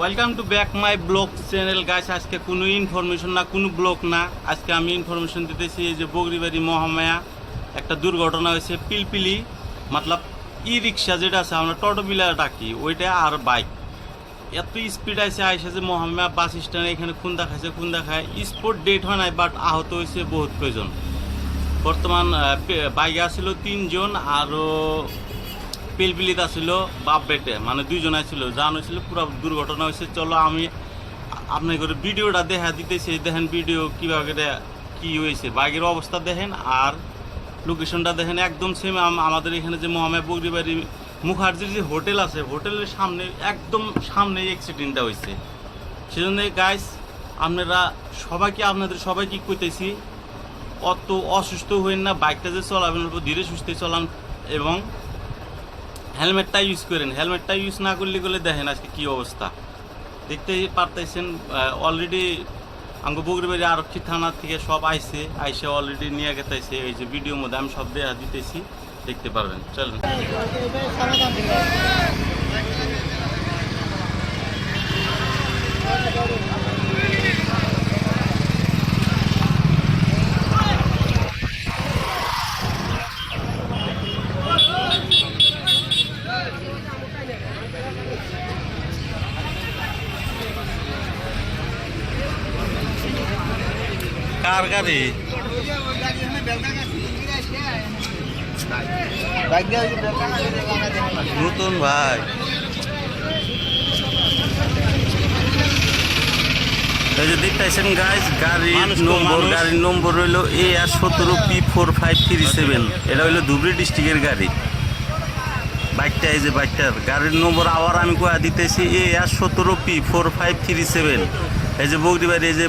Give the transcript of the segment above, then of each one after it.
Welcome to back my blog channel guys. আজকে কোনো information না, কোনো ব্লগ না, আজকে আমি ইনফরমেশন দিতেছি এই যে বগরিবাড়ি মহামায়া একটা দুর্ঘটনা হয়েছে। পিলপিলি মতলব ই রিক্সা যেটা আছে আমরা টোটো বিলার ডাকি ওইটা আর বাইক এত স্পিড আছে আইসা যে মহামায়া বাস স্ট্যান্ডে এখানে খুন দেখায় স্পট ডেট হয় নাই, বাট আহত হয়েছে বহুত কয়জন। বর্তমান বাইকে আসছিল 3 জন, আরও পিলপিলিতে আসছিল বাপ বেটে, মানে 2 জন আসছিল। জান হয়েছিল পুরো দুর্ঘটনা হয়েছে। চলো আমি আপনার করে ভিডিওটা দেখা দিতেছি, দেখেন ভিডিও কীভাবে কী হয়েছে, বাইকের অবস্থা দেখেন আর লোকেশনটা দেখেন একদম সেম আমাদের এখানে যে মহামায়া বগরিবাড়ি মুখার্জির যে হোটেল আছে, হোটেলের সামনে একদম সামনে অ্যাক্সিডেন্টটা হয়েছে। সেজন্য গাইস আপনাদের সবাইকে কইতেছি অত অসুস্থ হইন না, বাইকটা যে চলাবেন ধীরে সুস্থে চলান এবং হেলমেটটা ইউজ করেন। হেলমেটটা ইউজ না করলে দেখেন আজকে কী অবস্থা দেখতেই পারতেছেন। অলরেডি আমাকে বগরিবাড়ি আরক্ষী থানা থেকে সব আইসে অলরেডি নিয়ে গেতেছে। এই যে ভিডিওর মধ্যে আমি সব দেয়া দিতেছি, দেখতে পারবেন। চলেন কার গাড়ি নতুন ভাই এই যে দেখতেছেন গাইজ গাড়ির নম্বর হইলো AR17P4537। এটা হইলো ধুবড়ী ডিস্ট্রিক্টের গাড়ি। বাইকটা এই যে বাইকটার গাড়ির নম্বর আবার আমি কোয়া দিতেছি AR17P4537। এই যে বগরিবাড়ি এই যে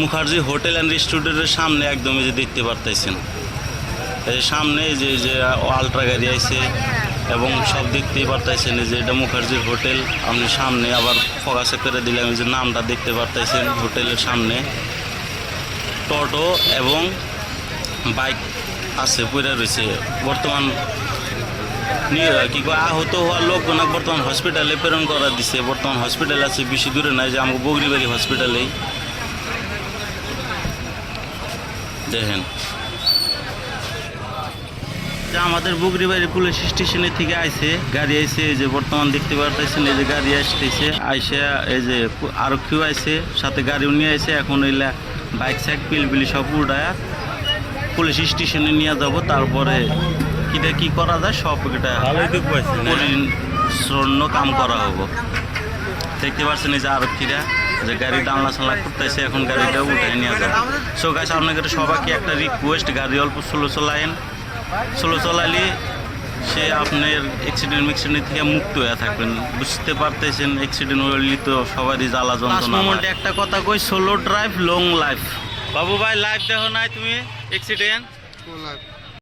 মুখার্জি হোটেল অ্যান্ড রেস্টুরেন্টের সামনে একদম এই যে দেখতে পারতেছেন। এই যে সামনে এই যে আলট্রা গাড়ি আছে এবং সব দেখতেই পারতেছেন। এই যে এটা মুখার্জির হোটেল, আপনি সামনে আবার ফোকাসে করে দিলাম এই যে নামটা দেখতে পারতেছেন। হোটেলের সামনে টোটো এবং বাইক আছে পড়ে রয়েছে। বর্তমান আহত হওয়ার লোকজন বর্তমান হসপিটালে প্রেরণ করা দিছে। বর্তমান হসপিটাল আছে, বেশি দূরে নাই, যে আমাকে বগরিবাড়ি হসপিটালেই দেখেন। আমাদের বগরিবাড়ি পুলিশ স্টেশনের থেকে গাড়ি আইছে, এই যে বর্তমান দেখতে পারতেছেন। এই যে গাড়ি আসতেছে এই যে আরক্ষীও আইছে, সাথে গাড়িও নিয়ে আইছে। এখন এগুলা বাইক সাইক পিলপিলি সব উড়ায় পুলিশ স্টেশনে নিয়ে যাব, তারপরে কি করা যায় সব এটা পরিচ্ছন্ন কাম করা হবো। দেখতে পাচ্ছেন এই যে আরক্ষীরা যে গাড়ি টানলা চালা করতেছে, এখন গাড়িটা উঠাই নিয়ে যায়। সো গাইস আপনাদের সবাইকে একটা রিকোয়েস্ট, গাড়ি অল্প স্লো চলাইলে সে আপনার অ্যাক্সিডেন্ট থেকে মুক্ত হয়ে থাকবেন। বুঝতে পারতেছেন অ্যাক্সিডেন্ট হলে তো সবারই জ্বালা যন্ত্রণা। একটা কথা কই, সোলো ড্রাইভ লং লাইফ। বাবু ভাই লাইফ দেখো নাই তুমি অ্যাক্সিডেন্ট